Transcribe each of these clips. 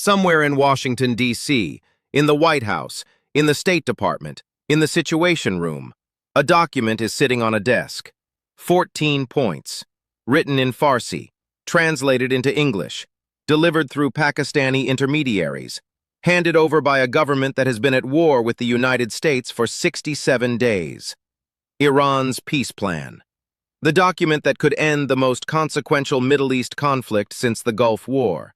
somewhere in Washington, D.C., in the White House, in the State Department, in the Situation Room. A document is sitting on a desk. 14 points. Written in Farsi, translated into English, delivered through Pakistani intermediaries, handed over by a government that has been at war with the United States for 67 days. Iran's peace plan. The document that could end the most consequential Middle East conflict since the Gulf War.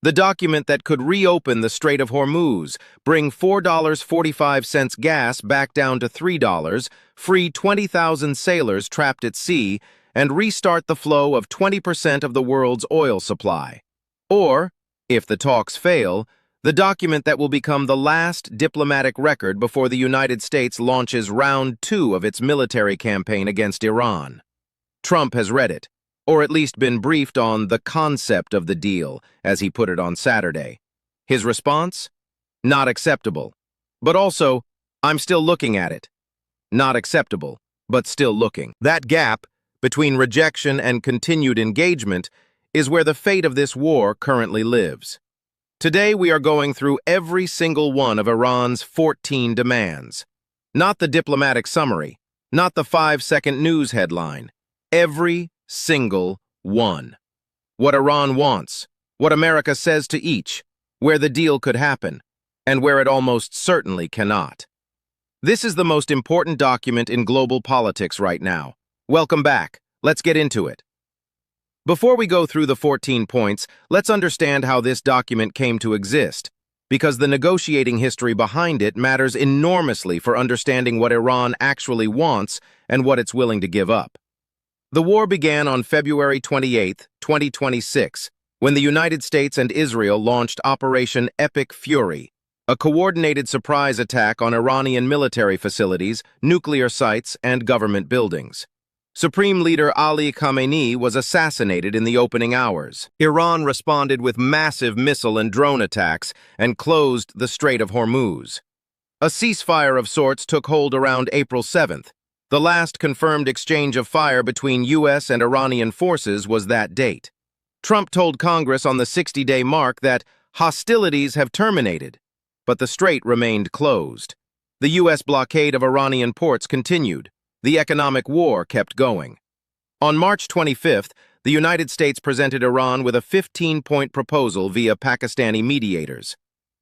The document that could reopen the Strait of Hormuz, bring $4.45 gas back down to $3, free 20,000 sailors trapped at sea, and restart the flow of 20% of the world's oil supply. Or, if the talks fail, the document that will become the last diplomatic record before the United States launches round 2 of its military campaign against Iran. Trump has read it, or at least been briefed on the concept of the deal, as he put it on Saturday. His response? Not acceptable. But also, I'm still looking at it. Not acceptable, but still looking. That gap between rejection and continued engagement is where the fate of this war currently lives. Today we are going through every single one of Iran's 14 demands. Not the diplomatic summary, not the 5-second news headline. Every single one. What Iran wants, what America says to each, where the deal could happen, and where it almost certainly cannot. This is the most important document in global politics right now. Welcome back. Let's get into it. Before we go through the 14 points, let's understand how this document came to exist, because the negotiating history behind it matters enormously for understanding what Iran actually wants and what it's willing to give up. The war began on February 28, 2026, when the United States and Israel launched Operation Epic Fury, a coordinated surprise attack on Iranian military facilities, nuclear sites, and government buildings. Supreme Leader Ali Khamenei was assassinated in the opening hours. Iran responded with massive missile and drone attacks and closed the Strait of Hormuz. A ceasefire of sorts took hold around April 7th. The last confirmed exchange of fire between U.S. and Iranian forces was that date. Trump told Congress on the 60-day mark that hostilities have terminated, but the strait remained closed. The U.S. blockade of Iranian ports continued. The economic war kept going. On March 25th, the United States presented Iran with a 15-point proposal via Pakistani mediators.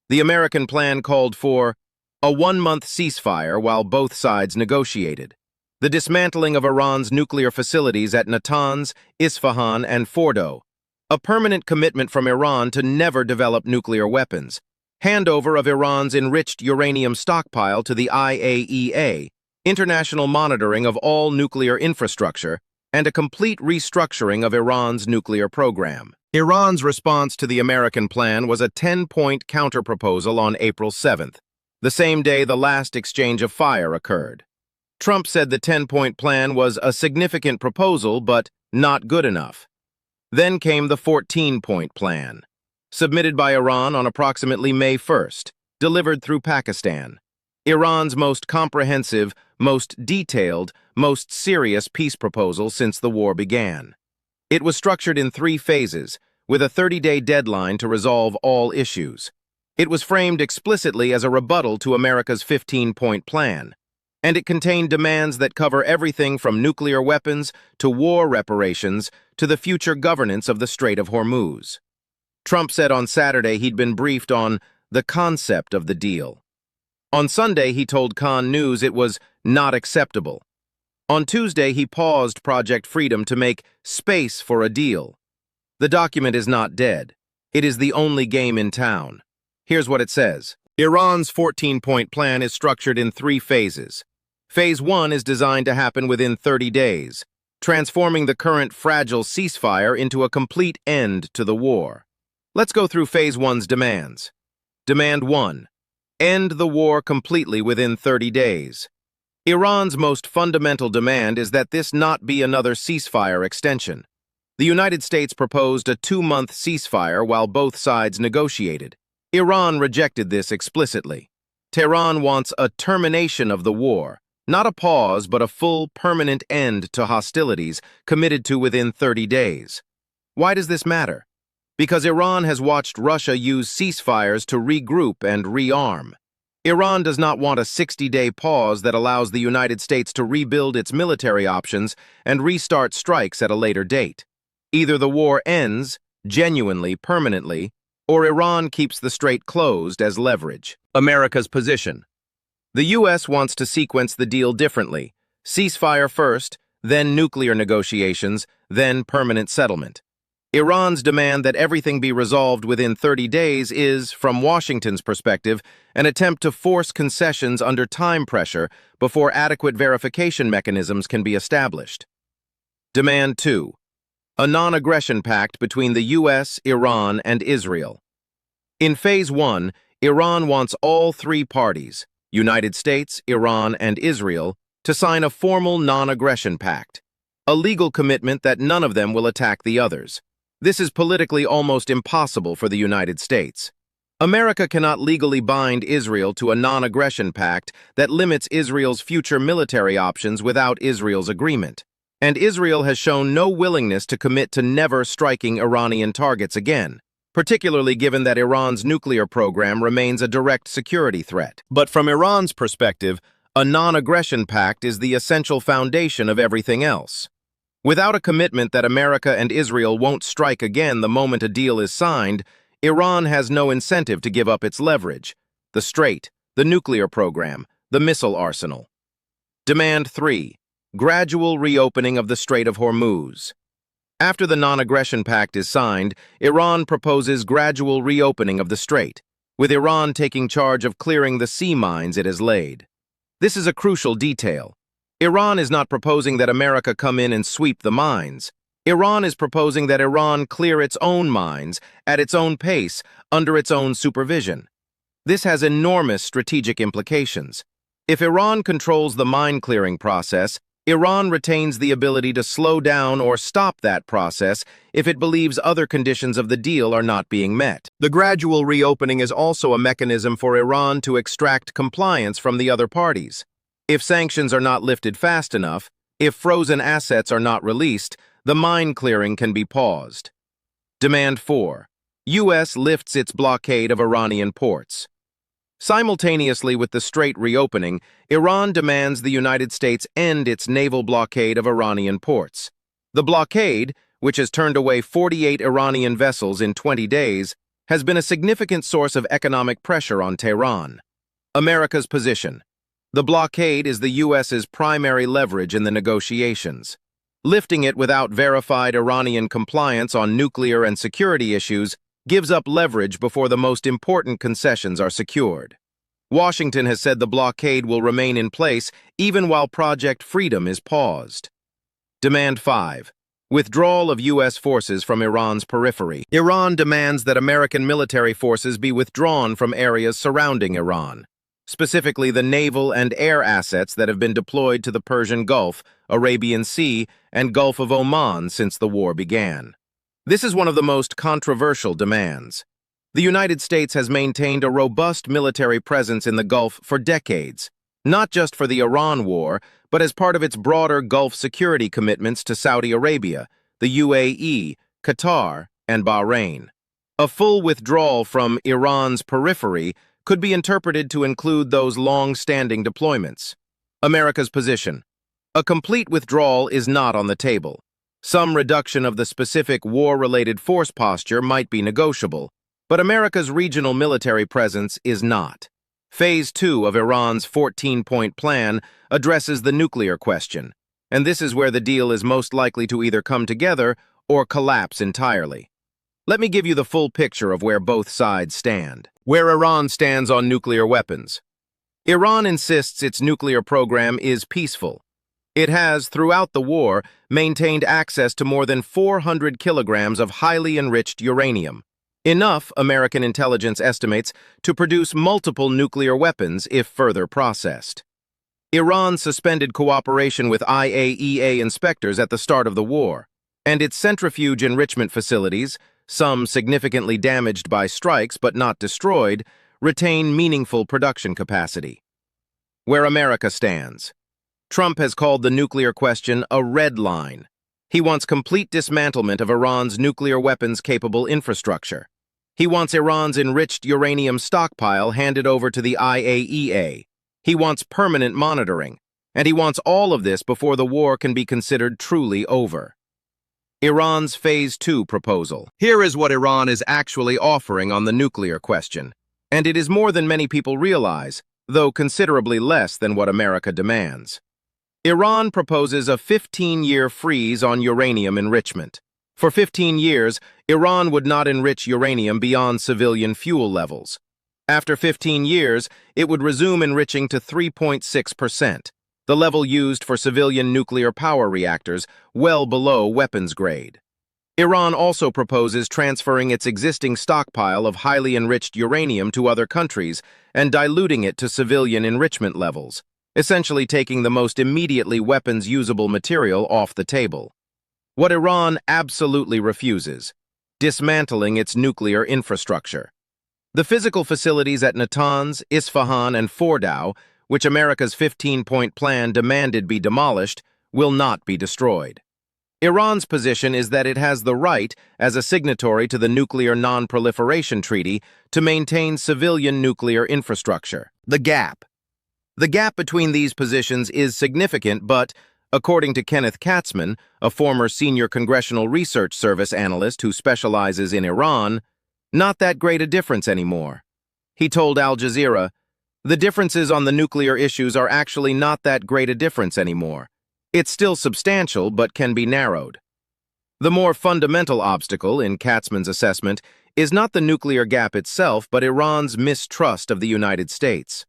The American plan called for a 1-month ceasefire while both sides negotiated, the dismantling of Iran's nuclear facilities at Natanz, Isfahan, and Fordo, a permanent commitment from Iran to never develop nuclear weapons, handover of Iran's enriched uranium stockpile to the IAEA, international monitoring of all nuclear infrastructure, and a complete restructuring of Iran's nuclear program. Iran's response to the American plan was a 10-point counterproposal on April 7th, the same day the last exchange of fire occurred. Trump said the 10-point plan was a significant proposal, but not good enough. Then came the 14-point plan, submitted by Iran on approximately May 1st, delivered through Pakistan. Iran's most comprehensive, most detailed, most serious peace proposal since the war began. It was structured in 3 phases, with a 30-day deadline to resolve all issues. It was framed explicitly as a rebuttal to America's 15-point plan, and it contained demands that cover everything from nuclear weapons to war reparations to the future governance of the Strait of Hormuz. Trump said on Saturday he'd been briefed on the concept of the deal. On Sunday, he told Khan News it was not acceptable. On Tuesday, he paused Project Freedom to make space for a deal. The document is not dead. It is the only game in town. Here's what it says. Iran's 14-point plan is structured in 3 phases. Phase 1 is designed to happen within 30 days, transforming the current fragile ceasefire into a complete end to the war. Let's go through Phase 1's demands. Demand 1. End the war completely within 30 days. Iran's most fundamental demand is that this not be another ceasefire extension. The United States proposed a 2-month ceasefire while both sides negotiated. Iran rejected this explicitly. Tehran wants a termination of the war, not a pause but a full, permanent end to hostilities committed to within 30 days. Why does this matter? Because Iran has watched Russia use ceasefires to regroup and rearm. Iran does not want a 60-day pause that allows the United States to rebuild its military options and restart strikes at a later date. Either the war ends, genuinely, permanently, or Iran keeps the strait closed as leverage. America's position. The U.S. wants to sequence the deal differently. Ceasefire first, then nuclear negotiations, then permanent settlement. Iran's demand that everything be resolved within 30 days is, from Washington's perspective, an attempt to force concessions under time pressure before adequate verification mechanisms can be established. Demand 2. A non-aggression pact between the U.S., Iran, and Israel. In Phase 1, Iran wants all three parties, United States, Iran, and Israel, to sign a formal non-aggression pact, a legal commitment that none of them will attack the others. This is politically almost impossible for the United States. America cannot legally bind Israel to a non-aggression pact that limits Israel's future military options without Israel's agreement. And Israel has shown no willingness to commit to never striking Iranian targets again, particularly given that Iran's nuclear program remains a direct security threat. But from Iran's perspective, a non-aggression pact is the essential foundation of everything else. Without a commitment that America and Israel won't strike again the moment a deal is signed, Iran has no incentive to give up its leverage: the Strait, the nuclear program, the missile arsenal. Demand 3. Gradual reopening of the Strait of Hormuz. After the non-aggression pact is signed, Iran proposes gradual reopening of the strait, with Iran taking charge of clearing the sea mines it has laid. This is a crucial detail. Iran is not proposing that America come in and sweep the mines. Iran is proposing that Iran clear its own mines at its own pace under its own supervision. This has enormous strategic implications. If Iran controls the mine-clearing process, Iran retains the ability to slow down or stop that process if it believes other conditions of the deal are not being met. The gradual reopening is also a mechanism for Iran to extract compliance from the other parties. If sanctions are not lifted fast enough, if frozen assets are not released, the mine clearing can be paused. Demand 4. U.S. lifts its blockade of Iranian ports. Simultaneously with the strait reopening, Iran demands the United States end its naval blockade of Iranian ports. The blockade, which has turned away 48 Iranian vessels in 20 days, has been a significant source of economic pressure on Tehran. America's position. The blockade is the U.S.'s primary leverage in the negotiations. Lifting it without verified Iranian compliance on nuclear and security issues gives up leverage before the most important concessions are secured. Washington has said the blockade will remain in place even while Project Freedom is paused. Demand 5. Withdrawal of U.S. forces from Iran's periphery. Iran demands that American military forces be withdrawn from areas surrounding Iran, specifically the naval and air assets that have been deployed to the Persian Gulf, Arabian Sea, and Gulf of Oman since the war began. This is one of the most controversial demands. The United States has maintained a robust military presence in the Gulf for decades, not just for the Iran war, but as part of its broader Gulf security commitments to Saudi Arabia, the UAE, Qatar, and Bahrain. A full withdrawal from Iran's periphery could be interpreted to include those long-standing deployments. America's position. A complete withdrawal is not on the table. Some reduction of the specific war-related force posture might be negotiable, but America's regional military presence is not. Phase 2 of Iran's 14-point plan addresses the nuclear question, and this is where the deal is most likely to either come together or collapse entirely. Let me give you the full picture of where both sides stand. Where Iran stands on nuclear weapons. Iran insists its nuclear program is peaceful. It has, throughout the war, maintained access to more than 400 kilograms of highly enriched uranium. Enough, American intelligence estimates, to produce multiple nuclear weapons if further processed. Iran suspended cooperation with IAEA inspectors at the start of the war, and its centrifuge enrichment facilities, some significantly damaged by strikes but not destroyed, retain meaningful production capacity. Where America stands. Trump has called the nuclear question a red line. He wants complete dismantlement of Iran's nuclear weapons-capable infrastructure. He wants Iran's enriched uranium stockpile handed over to the IAEA. He wants permanent monitoring. And he wants all of this before the war can be considered truly over. Iran's Phase 2 proposal. Here is what Iran is actually offering on the nuclear question. And it is more than many people realize, though considerably less than what America demands. Iran proposes a 15-year freeze on uranium enrichment. For 15 years, Iran would not enrich uranium beyond civilian fuel levels. After 15 years, it would resume enriching to 3.6%. The level used for civilian nuclear power reactors, well below weapons grade. Iran also proposes transferring its existing stockpile of highly enriched uranium to other countries and diluting it to civilian enrichment levels, essentially taking the most immediately weapons-usable material off the table. What Iran absolutely refuses: dismantling its nuclear infrastructure. The physical facilities at Natanz, Isfahan, and Fordow, which America's 15-point plan demanded be demolished, will not be destroyed. Iran's position is that it has the right, as a signatory to the Nuclear Non-Proliferation Treaty, to maintain civilian nuclear infrastructure. The gap. The gap between these positions is significant, but, according to Kenneth Katzman, a former senior Congressional Research Service analyst who specializes in Iran, not that great a difference anymore. He told Al Jazeera, "The differences on the nuclear issues are actually not that great a difference anymore. It's still substantial, but can be narrowed." The more fundamental obstacle, in Katzman's assessment, is not the nuclear gap itself, but Iran's mistrust of the United States.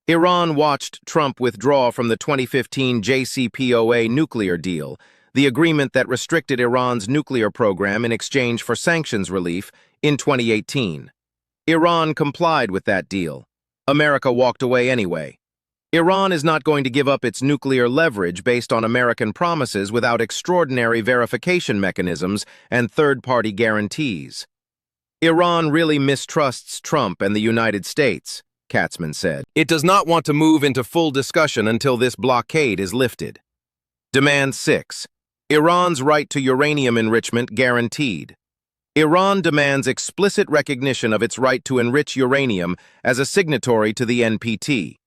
Iran watched Trump withdraw from the 2015 JCPOA nuclear deal, the agreement that restricted Iran's nuclear program in exchange for sanctions relief, in 2018. Iran complied with that deal. America walked away anyway. Iran is not going to give up its nuclear leverage based on American promises without extraordinary verification mechanisms and third-party guarantees. Iran really mistrusts Trump and the United States, Katzman said. It does not want to move into full discussion until this blockade is lifted. Demand 6. Iran's right to uranium enrichment guaranteed. Iran demands explicit recognition of its right to enrich uranium as a signatory to the NPT.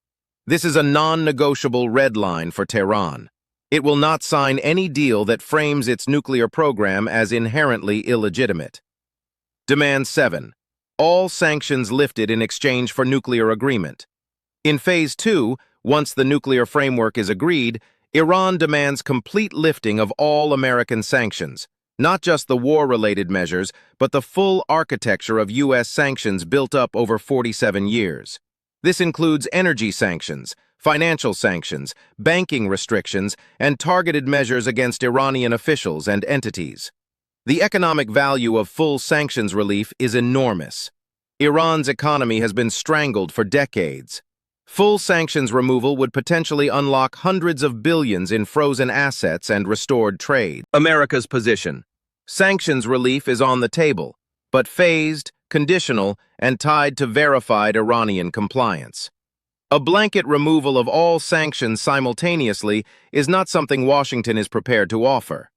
This is a non-negotiable red line for Tehran. It will not sign any deal that frames its nuclear program as inherently illegitimate. Demand 7. All sanctions lifted in exchange for nuclear agreement. In Phase 2, once the nuclear framework is agreed, Iran demands complete lifting of all American sanctions, not just the war-related measures, but the full architecture of U.S. sanctions built up over 47 years. This includes energy sanctions, financial sanctions, banking restrictions, and targeted measures against Iranian officials and entities. The economic value of full sanctions relief is enormous. Iran's economy has been strangled for decades. Full sanctions removal would potentially unlock hundreds of billions in frozen assets and restored trade. America's position. Sanctions relief is on the table, but phased, conditional, and tied to verified Iranian compliance. A blanket removal of all sanctions simultaneously is not something Washington is prepared to offer.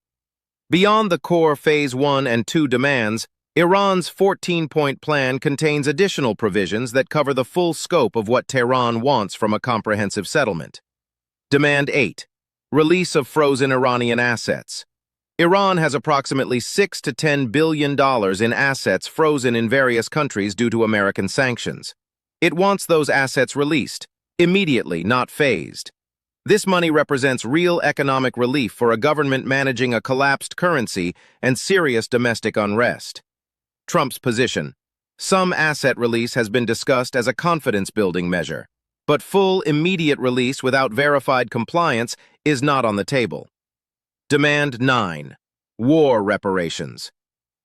Beyond the core Phase 1 and 2 demands, Iran's 14-point plan contains additional provisions that cover the full scope of what Tehran wants from a comprehensive settlement. Demand 8. Release of frozen Iranian assets. Iran has approximately $6 to $10 billion in assets frozen in various countries due to American sanctions. It wants those assets released, immediately, not phased. This money represents real economic relief for a government managing a collapsed currency and serious domestic unrest. Trump's position. Some asset release has been discussed as a confidence-building measure, but full, immediate release without verified compliance is not on the table. Demand 9. War reparations.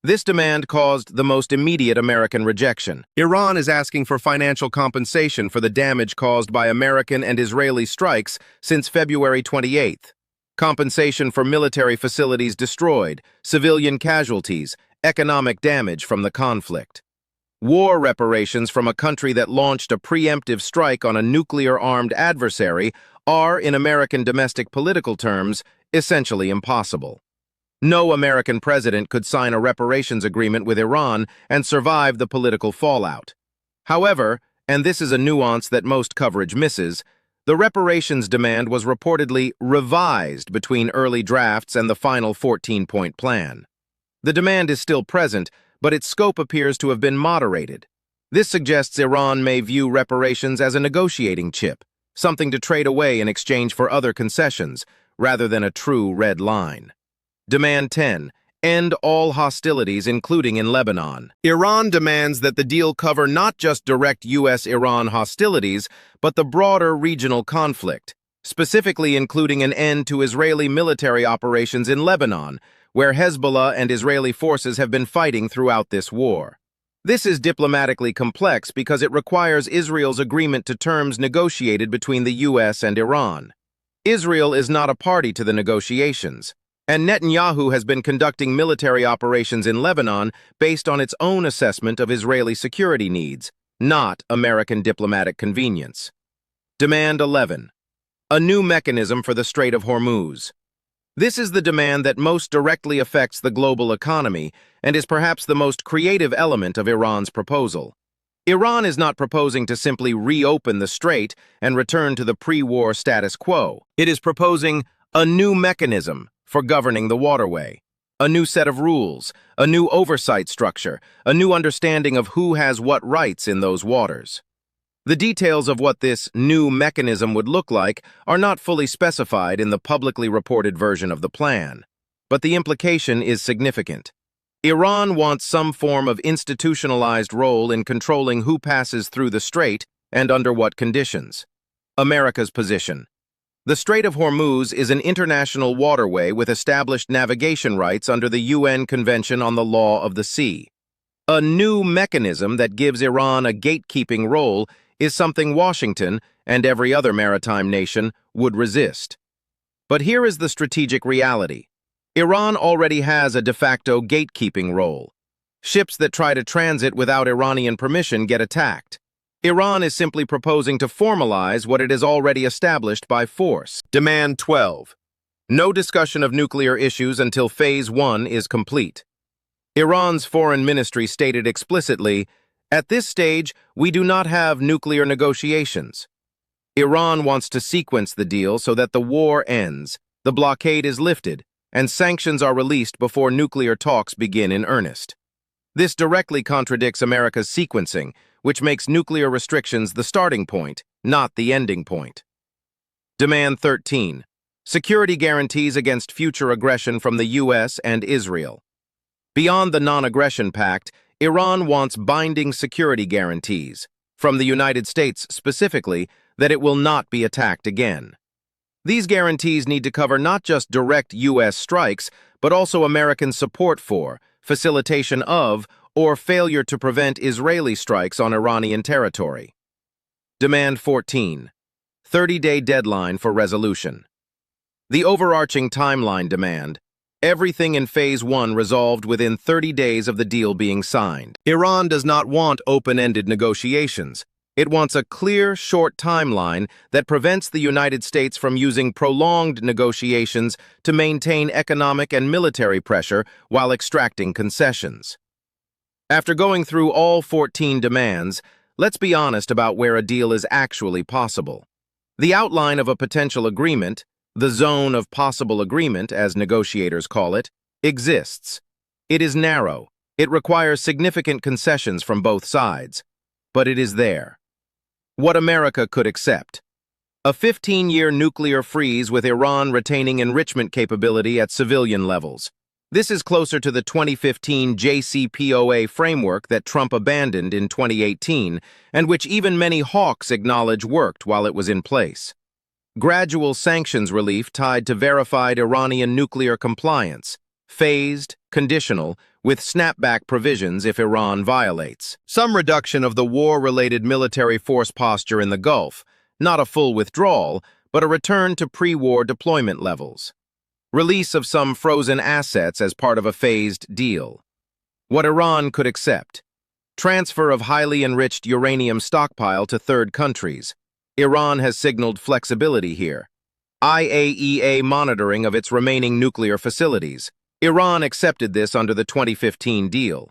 This demand caused the most immediate American rejection. Iran is asking for financial compensation for the damage caused by American and Israeli strikes since February 28th. Compensation for military facilities destroyed, civilian casualties, economic damage from the conflict. War reparations from a country that launched a preemptive strike on a nuclear-armed adversary are, in American domestic political terms, essentially impossible. No American president could sign a reparations agreement with Iran and survive the political fallout. However, and this is a nuance that most coverage misses, the reparations demand was reportedly revised between early drafts and the final 14-point plan. The demand is still present, but its scope appears to have been moderated. This suggests Iran may view reparations as a negotiating chip, something to trade away in exchange for other concessions, rather than a true red line. Demand 10. End all hostilities, including in Lebanon. Iran demands that the deal cover not just direct U.S.-Iran hostilities, but the broader regional conflict, specifically including an end to Israeli military operations in Lebanon, where Hezbollah and Israeli forces have been fighting throughout this war. This is diplomatically complex because it requires Israel's agreement to terms negotiated between the U.S. and Iran. Israel is not a party to the negotiations, and Netanyahu has been conducting military operations in Lebanon based on its own assessment of Israeli security needs, not American diplomatic convenience. Demand 11. A new mechanism for the Strait of Hormuz. This is the demand that most directly affects the global economy and is perhaps the most creative element of Iran's proposal. Iran is not proposing to simply reopen the strait and return to the pre-war status quo. It is proposing a new mechanism for governing the waterway, a new set of rules, a new oversight structure, a new understanding of who has what rights in those waters. The details of what this new mechanism would look like are not fully specified in the publicly reported version of the plan, but the implication is significant. Iran wants some form of institutionalized role in controlling who passes through the strait and under what conditions. America's position. The Strait of Hormuz is an international waterway with established navigation rights under the UN Convention on the Law of the Sea. A new mechanism that gives Iran a gatekeeping role is something Washington, and every other maritime nation, would resist. But here is the strategic reality. Iran already has a de facto gatekeeping role. Ships that try to transit without Iranian permission get attacked. Iran is simply proposing to formalize what it has already established by force. Demand 12. No discussion of nuclear issues until Phase 1 is complete. Iran's foreign ministry stated explicitly, "At this stage, we do not have nuclear negotiations." Iran wants to sequence the deal so that the war ends, the blockade is lifted, and sanctions are released before nuclear talks begin in earnest. This directly contradicts America's sequencing, which makes nuclear restrictions the starting point, not the ending point. Demand 13. Security guarantees against future aggression from the U.S. and Israel. Beyond the non-aggression pact, Iran wants binding security guarantees, from the United States specifically, that it will not be attacked again. These guarantees need to cover not just direct U.S. strikes, but also American support for, facilitation of, or failure to prevent Israeli strikes on Iranian territory. Demand 14. 30-day deadline for resolution. The overarching timeline demand, everything in Phase 1 resolved within 30 days of the deal being signed. Iran does not want open-ended negotiations. It wants a clear, short timeline that prevents the United States from using prolonged negotiations to maintain economic and military pressure while extracting concessions. After going through all 14 demands, let's be honest about where a deal is actually possible. The outline of a potential agreement, the zone of possible agreement, as negotiators call it, exists. It is narrow. It requires significant concessions from both sides, but it is there. What America could accept. A 15-year nuclear freeze with Iran retaining enrichment capability at civilian levels. This is closer to the 2015 JCPOA framework that Trump abandoned in 2018, and which even many hawks acknowledge worked while it was in place. Gradual sanctions relief tied to verified Iranian nuclear compliance, phased, conditional, with snapback provisions if Iran violates. Some reduction of the war-related military force posture in the Gulf, not a full withdrawal, but a return to pre-war deployment levels. Release of some frozen assets as part of a phased deal. What Iran could accept. Transfer of highly enriched uranium stockpile to third countries. Iran has signaled flexibility here. IAEA monitoring of its remaining nuclear facilities. Iran accepted this under the 2015 deal.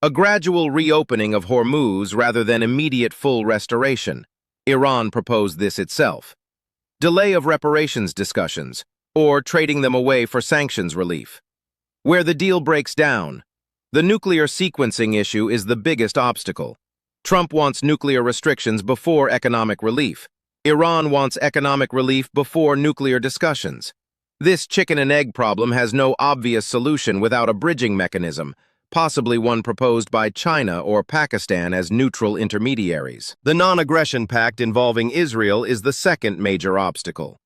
A gradual reopening of Hormuz rather than immediate full restoration. Iran proposed this itself. Delay of reparations discussions, or trading them away for sanctions relief. Where the deal breaks down, the nuclear sequencing issue is the biggest obstacle. Trump wants nuclear restrictions before economic relief. Iran wants economic relief before nuclear discussions. This chicken and egg problem has no obvious solution without a bridging mechanism, possibly one proposed by China or Pakistan as neutral intermediaries. The non-aggression pact involving Israel is the second major obstacle.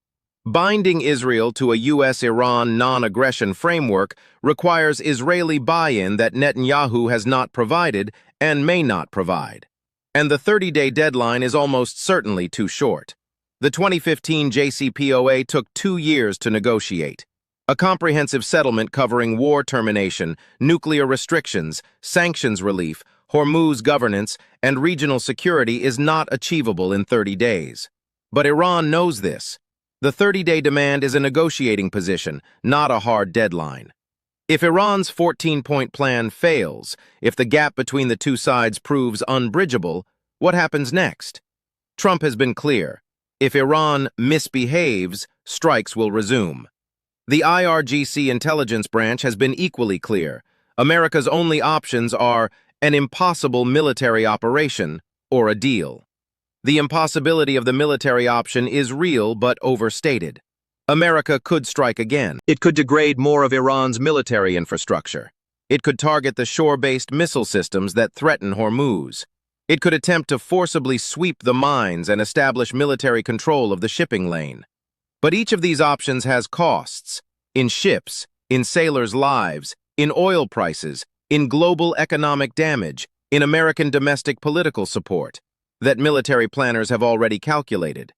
Binding Israel to a U.S.-Iran non-aggression framework requires Israeli buy-in that Netanyahu has not provided and may not provide. And the 30-day deadline is almost certainly too short. The 2015 JCPOA took 2 years to negotiate. A comprehensive settlement covering war termination, nuclear restrictions, sanctions relief, Hormuz governance, and regional security is not achievable in 30 days. But Iran knows this. The 30-day demand is a negotiating position, not a hard deadline. If Iran's 14-point plan fails, if the gap between the two sides proves unbridgeable, what happens next? Trump has been clear. If Iran misbehaves, strikes will resume. The IRGC intelligence branch has been equally clear. America's only options are an impossible military operation or a deal. The impossibility of the military option is real but overstated. America could strike again. It could degrade more of Iran's military infrastructure. It could target the shore-based missile systems that threaten Hormuz. It could attempt to forcibly sweep the mines and establish military control of the shipping lane. But each of these options has costs, in ships, in sailors' lives, in oil prices, in global economic damage, in American domestic political support, that military planners have already calculated.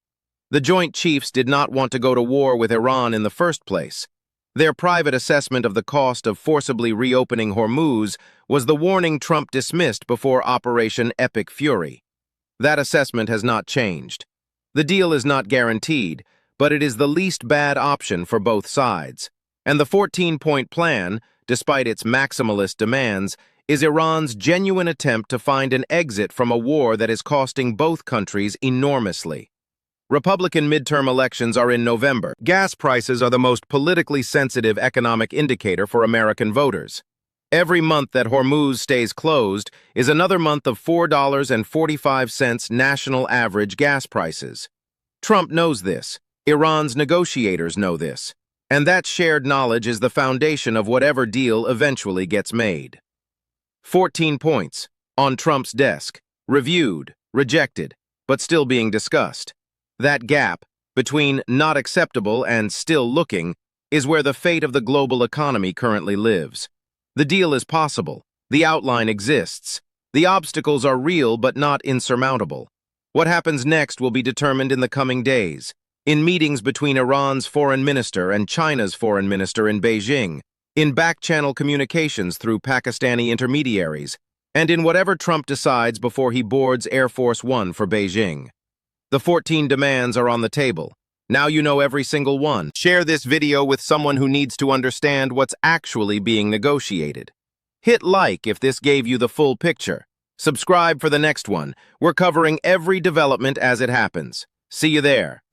The Joint Chiefs did not want to go to war with Iran in the first place. Their private assessment of the cost of forcibly reopening Hormuz was the warning Trump dismissed before Operation Epic Fury. That assessment has not changed. The deal is not guaranteed, but it is the least bad option for both sides. And the 14-point plan, despite its maximalist demands, is Iran's genuine attempt to find an exit from a war that is costing both countries enormously. Republican midterm elections are in November. Gas prices are the most politically sensitive economic indicator for American voters. Every month that Hormuz stays closed is another month of $4.45 national average gas prices. Trump knows this. Iran's negotiators know this. And that shared knowledge is the foundation of whatever deal eventually gets made. 14 points, on Trump's desk, reviewed, rejected, but still being discussed. That gap, between not acceptable and still looking, is where the fate of the global economy currently lives. The deal is possible. The outline exists. The obstacles are real but not insurmountable. What happens next will be determined in the coming days, in meetings between Iran's foreign minister and China's foreign minister in Beijing, in back-channel communications through Pakistani intermediaries, and in whatever Trump decides before he boards Air Force One for Beijing. The 14 demands are on the table. Now you know every single one. Share this video with someone who needs to understand what's actually being negotiated. Hit like if this gave you the full picture. Subscribe for the next one. We're covering every development as it happens. See you there.